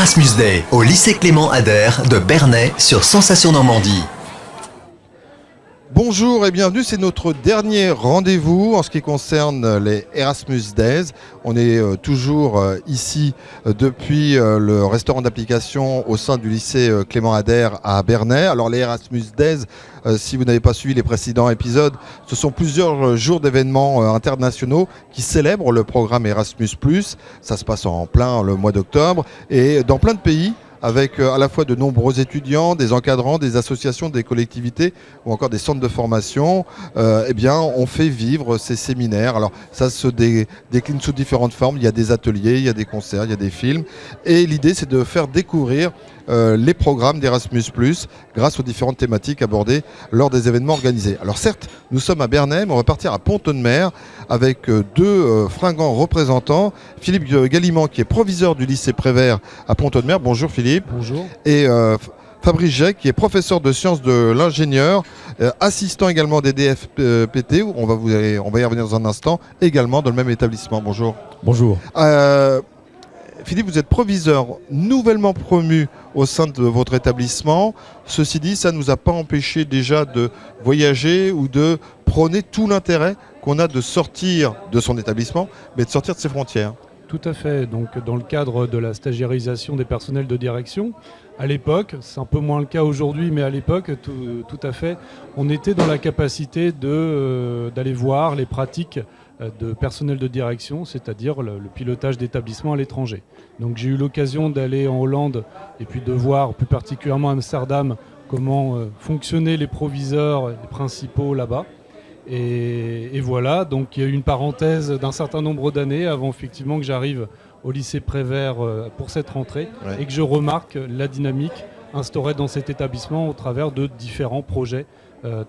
Erasmus Day au lycée Clément Ader de Bernay sur Sensation Normandie. Bonjour et bienvenue, c'est notre dernier rendez-vous en ce qui concerne les Erasmus Days. On est toujours ici depuis le restaurant d'application au sein du lycée Clément Ader à Bernay. Alors les Erasmus Days, si vous n'avez pas suivi les précédents épisodes, ce sont plusieurs jours d'événements internationaux qui célèbrent le programme Erasmus+. Ça se passe en plein le mois d'octobre et dans plein de pays, avec à la fois de nombreux étudiants, des encadrants, des associations, des collectivités ou encore des centres de formation, eh bien, on fait vivre ces séminaires. Alors ça se décline sous différentes formes, il y a des ateliers, il y a des concerts, il y a des films. Et l'idée, c'est de faire découvrir les programmes d'Erasmus+, grâce aux différentes thématiques abordées lors des événements organisés. Alors certes, nous sommes à Bernay, mais on va partir à Pont-Audemer avec deux fringants représentants. Philippe Gallimand, qui est proviseur du lycée Prévert à Pont-Audemer. Bonjour Philippe. Bonjour. Et Fabrice Jacques, qui est professeur de sciences de l'ingénieur, assistant également des DFPT, on va y revenir dans un instant, également dans le même établissement. Bonjour. Bonjour. Philippe, vous êtes proviseur nouvellement promu au sein de votre établissement. Ceci dit, ça ne nous a pas empêché déjà de voyager ou de prôner tout l'intérêt qu'on a de sortir de son établissement, mais de sortir de ses frontières. Tout à fait. Donc, dans le cadre de la stagiairisation des personnels de direction, à l'époque, c'est un peu moins le cas aujourd'hui, mais à l'époque, tout à fait, on était dans la capacité d'aller voir les pratiques de personnel de direction, c'est-à-dire le pilotage d'établissements à l'étranger. Donc j'ai eu l'occasion d'aller en Hollande et puis de voir plus particulièrement à Amsterdam comment fonctionnaient les proviseurs, les principaux là-bas. Et voilà, donc il y a eu une parenthèse d'un certain nombre d'années avant effectivement que j'arrive au lycée Prévert pour cette rentrée, ouais, et que je remarque la dynamique instaurée dans cet établissement au travers de différents projets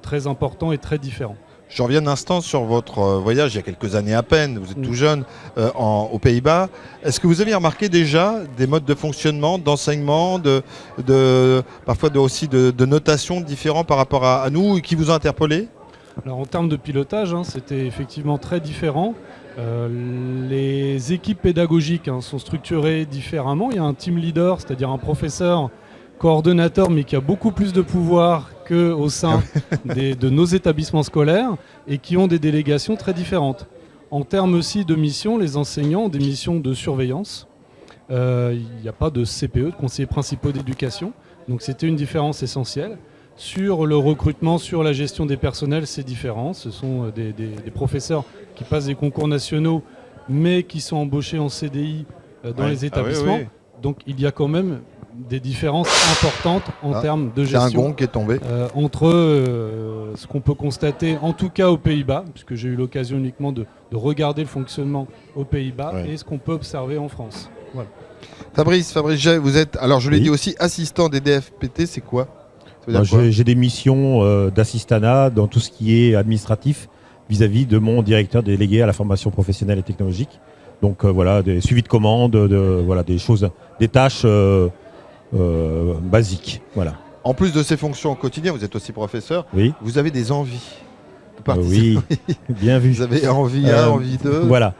très importants et très différents. Je reviens un instant sur votre voyage il y a quelques années à peine, vous êtes tout jeune, aux Pays-Bas. Est-ce que vous aviez remarqué déjà des modes de fonctionnement, d'enseignement, parfois aussi de notation différents par rapport à nous, qui vous ont interpellé ? Alors en termes de pilotage, c'était effectivement très différent. Les équipes pédagogiques sont structurées différemment. Il y a un team leader, c'est-à-dire un professeur coordonnateur, mais qui a beaucoup plus de pouvoir qu'au sein de nos établissements scolaires et qui ont des délégations très différentes. En termes aussi de missions, les enseignants ont des missions de surveillance. Il n'y a pas de CPE, de conseillers principaux d'éducation, donc c'était une différence essentielle. Sur le recrutement, sur la gestion des personnels, c'est différent. Ce sont des professeurs qui passent des concours nationaux, mais qui sont embauchés en CDI dans les établissements. Oui, oui. Donc il y a quand même des différences importantes en termes de gestion. C'est un gong qui est tombé. Entre ce qu'on peut constater, en tout cas aux Pays-Bas, puisque j'ai eu l'occasion uniquement de regarder le fonctionnement aux Pays-Bas, oui, et ce qu'on peut observer en France. Voilà. Fabrice, vous êtes, alors je l'ai dit aussi, assistant des DFPT, c'est quoi ? J'ai des missions d'assistanat dans tout ce qui est administratif vis-à-vis de mon directeur délégué à la formation professionnelle et technologique. Donc voilà, des suivis de commandes, voilà, des choses, des tâches basiques. Voilà. En plus de ces fonctions au quotidien, vous êtes aussi professeur. Oui. Vous avez des envies de participer. Oui, bien vu. Vous avez envie 1, envie 2. Voilà.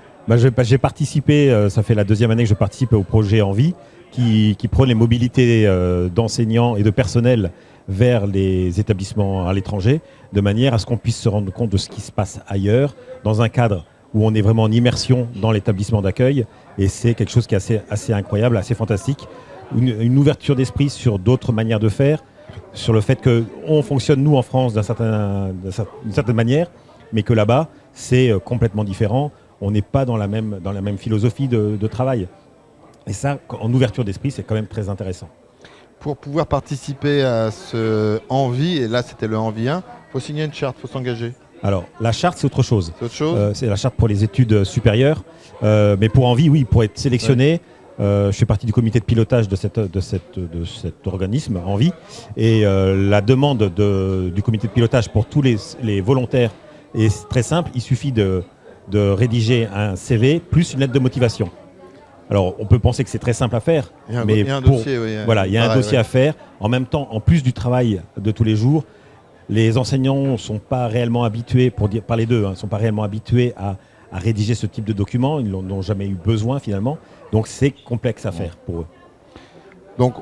J'ai participé, ça fait la deuxième année que je participe au projet Envie, qui prône les mobilités d'enseignants et de personnel vers les établissements à l'étranger, de manière à ce qu'on puisse se rendre compte de ce qui se passe ailleurs, dans un cadre où on est vraiment en immersion dans l'établissement d'accueil. Et c'est quelque chose qui est assez incroyable, assez fantastique. Une ouverture d'esprit sur d'autres manières de faire, sur le fait qu'on fonctionne, nous, en France, d'une certaine manière, mais que là-bas, c'est complètement différent. On n'est pas dans la même philosophie de travail. Et ça, en ouverture d'esprit, c'est quand même très intéressant. Pour pouvoir participer à ce Envie, et là c'était le Envie 1, il faut signer une charte, il faut s'engager. Alors la charte c'est autre chose. C'est autre chose c'est la charte pour les études supérieures. Mais pour Envie, oui, pour être sélectionné, je fais partie du comité de pilotage de cet organisme, Envie. Et la demande du comité de pilotage pour tous les volontaires est très simple. Il suffit de rédiger un CV plus une lettre de motivation. Alors, on peut penser que c'est très simple à faire, mais il y a un dossier à faire. En même temps, en plus du travail de tous les jours, les enseignants ne sont pas réellement habitués, par les deux, sont pas réellement habitués à rédiger ce type de documents. Ils n'ont jamais eu besoin finalement. Donc, c'est complexe à faire pour eux. Donc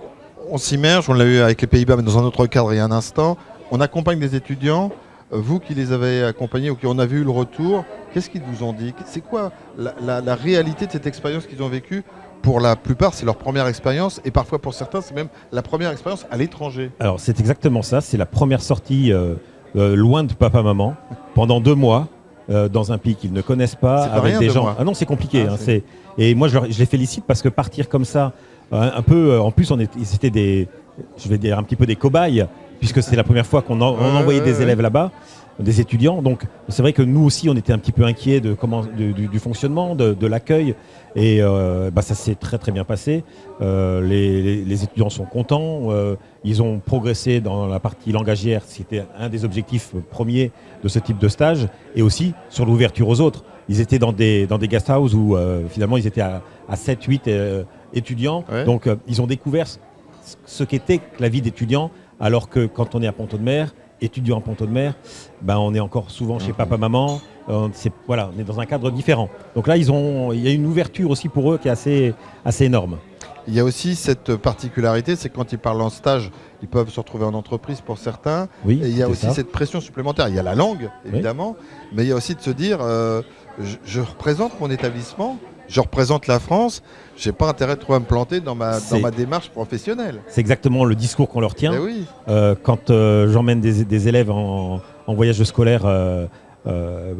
on s'immerge, on l'a eu avec les Pays-Bas, mais dans un autre cadre il y a un instant. On accompagne des étudiants. Vous qui les avez accompagnés ou qui en avez eu le retour, qu'est-ce qu'ils vous ont dit? C'est quoi la réalité de cette expérience qu'ils ont vécue? Pour la plupart, c'est leur première expérience et parfois pour certains, c'est même la première expérience à l'étranger. Alors c'est exactement ça, c'est la première sortie loin de papa-maman pendant 2 mois dans un pays qu'ils ne connaissent pas, avec rien, des 2 gens. mois. Ah non, c'est compliqué. Et moi je les félicite parce que partir comme ça, un peu, en plus c'était des, je vais dire un petit peu des cobayes, puisque c'est la première fois qu'on envoyait des élèves là-bas, des étudiants. Donc c'est vrai que nous aussi on était un petit peu inquiets du fonctionnement, de l'accueil. Et ça s'est très très bien passé. Les étudiants sont contents. Ils ont progressé dans la partie langagière, c'était un des objectifs premiers de ce type de stage, et aussi sur l'ouverture aux autres. Ils étaient dans des guest houses où finalement ils étaient à 7-8 étudiants. Ouais. Donc ils ont découvert ce qu'était la vie d'étudiant, alors que quand on est à Pont-Audemer, étudiant à Pont-Audemer, on est encore souvent chez papa-maman. On est dans un cadre différent. Donc là, il y a une ouverture aussi pour eux qui est assez énorme. Il y a aussi cette particularité, c'est que quand ils parlent en stage, ils peuvent se retrouver en entreprise pour certains. Oui, et il y a aussi cette pression supplémentaire. Il y a la langue, évidemment, mais il y a aussi de se dire, je représente mon établissement, je représente la France, je n'ai pas intérêt de trop me planter dans ma démarche professionnelle. C'est exactement le discours qu'on leur tient. Oui. Quand j'emmène des élèves en voyage scolaire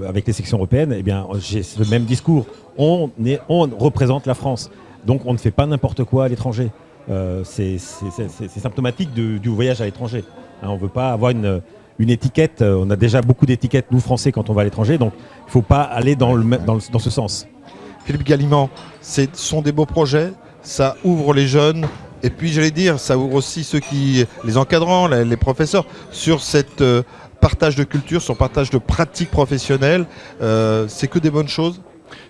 avec les sections européennes, j'ai ce même discours. On représente la France. Donc on ne fait pas n'importe quoi à l'étranger. C'est symptomatique du voyage à l'étranger. On ne veut pas avoir une étiquette. On a déjà beaucoup d'étiquettes, nous Français, quand on va à l'étranger. Donc il ne faut pas aller dans ce sens. Philippe Galiment, ce sont des beaux projets. Ça ouvre les jeunes. Et puis j'allais dire, ça ouvre aussi les encadrants, les professeurs, sur cette partage de culture, sur partage de pratiques professionnelles. C'est que des bonnes choses?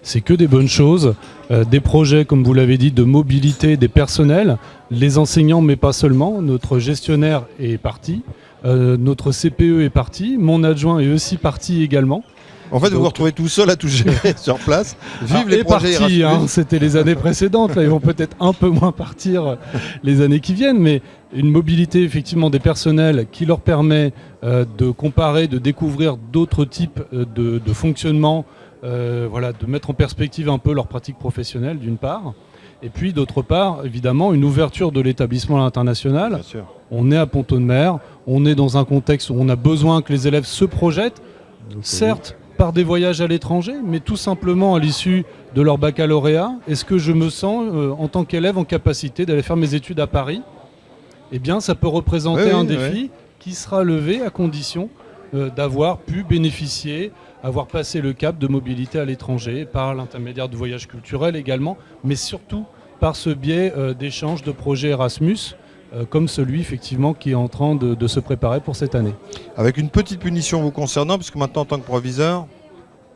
C'est que des bonnes choses, des projets, comme vous l'avez dit, de mobilité des personnels, les enseignants, mais pas seulement. Notre gestionnaire est parti, notre CPE est parti, mon adjoint est aussi parti également. En fait, vous vous retrouvez tout seul à tout gérer sur place. Vive les projets Erasmus. C'était les années précédentes. Là, ils vont peut-être un peu moins partir les années qui viennent, mais une mobilité effectivement des personnels qui leur permet de comparer, de découvrir d'autres types de fonctionnement, de mettre en perspective un peu leur pratique professionnelle d'une part, et puis d'autre part évidemment une ouverture de l'établissement à l'international. On est à Pont-Audemer, on est dans un contexte où on a besoin que les élèves se projettent, certes par des voyages à l'étranger, mais tout simplement à l'issue de leur baccalauréat. Est-ce que je me sens en tant qu'élève en capacité d'aller faire mes études à Paris? Eh bien ça peut représenter un défi qui sera levé à condition d'avoir pu bénéficier, avoir passé le cap de mobilité à l'étranger par l'intermédiaire de voyages culturels également, mais surtout par ce biais d'échanges de projets Erasmus, comme celui effectivement qui est en train de se préparer pour cette année. Avec une petite punition vous concernant, puisque maintenant en tant que proviseur, vous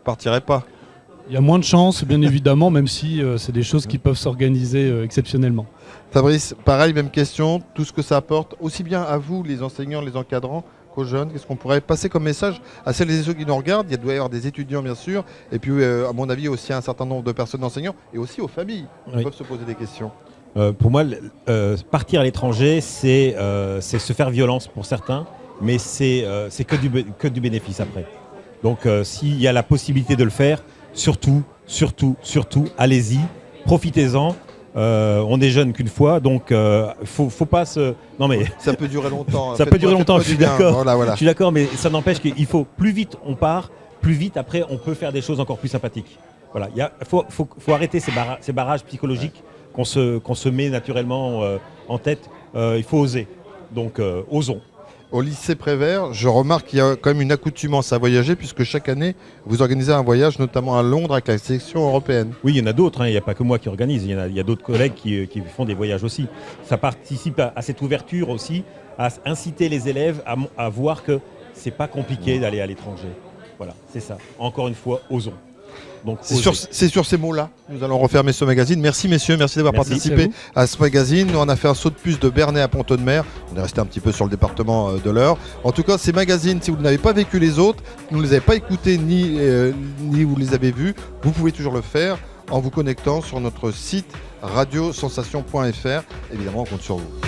ne partirez pas. Il y a moins de chances, bien évidemment, même si c'est des choses qui peuvent s'organiser exceptionnellement. Fabrice, pareil, même question, tout ce que ça apporte, aussi bien à vous, les enseignants, les encadrants, qu'aux jeunes, qu'est-ce qu'on pourrait passer comme message à celles et ceux qui nous regardent? Il doit y avoir des étudiants, bien sûr, et puis, à mon avis, aussi un certain nombre de personnes enseignants, et aussi aux familles qui peuvent se poser des questions. Pour moi, partir à l'étranger, c'est se faire violence pour certains, mais c'est que du bénéfice après. Donc s'il y a la possibilité de le faire, surtout, allez-y, profitez-en. On est jeune qu'une fois, donc faut pas se... Non mais ça peut durer longtemps. Ça peut durer longtemps, je suis d'accord. Voilà. Je suis d'accord, mais ça n'empêche qu'il faut plus vite on part, plus vite après on peut faire des choses encore plus sympathiques. Voilà, faut arrêter ces barrages psychologiques qu'on se met naturellement en tête. Il faut oser. Donc osons. Au lycée Prévert, je remarque qu'il y a quand même une accoutumance à voyager, puisque chaque année, vous organisez un voyage, notamment à Londres, avec la sélection européenne. Oui, il y en a d'autres, il n'y a pas que moi qui organise, il y a d'autres collègues qui font des voyages aussi. Ça participe à cette ouverture aussi, à inciter les élèves à voir que c'est pas compliqué d'aller à l'étranger. Voilà, c'est ça. Encore une fois, osons. C'est sur ces mots-là nous allons refermer ce magazine. Merci messieurs, merci d'avoir participé à ce magazine. Nous on a fait un saut de puce de Bernay à Pont-Audemer. On est resté un petit peu sur le département de l'Eure. En tout cas, ces magazines, si vous n'avez pas vécu les autres, vous ne les avez pas écoutés ni vous les avez vus, vous pouvez toujours le faire. en vous connectant sur notre site radiosensation.fr. Évidemment, on compte sur vous.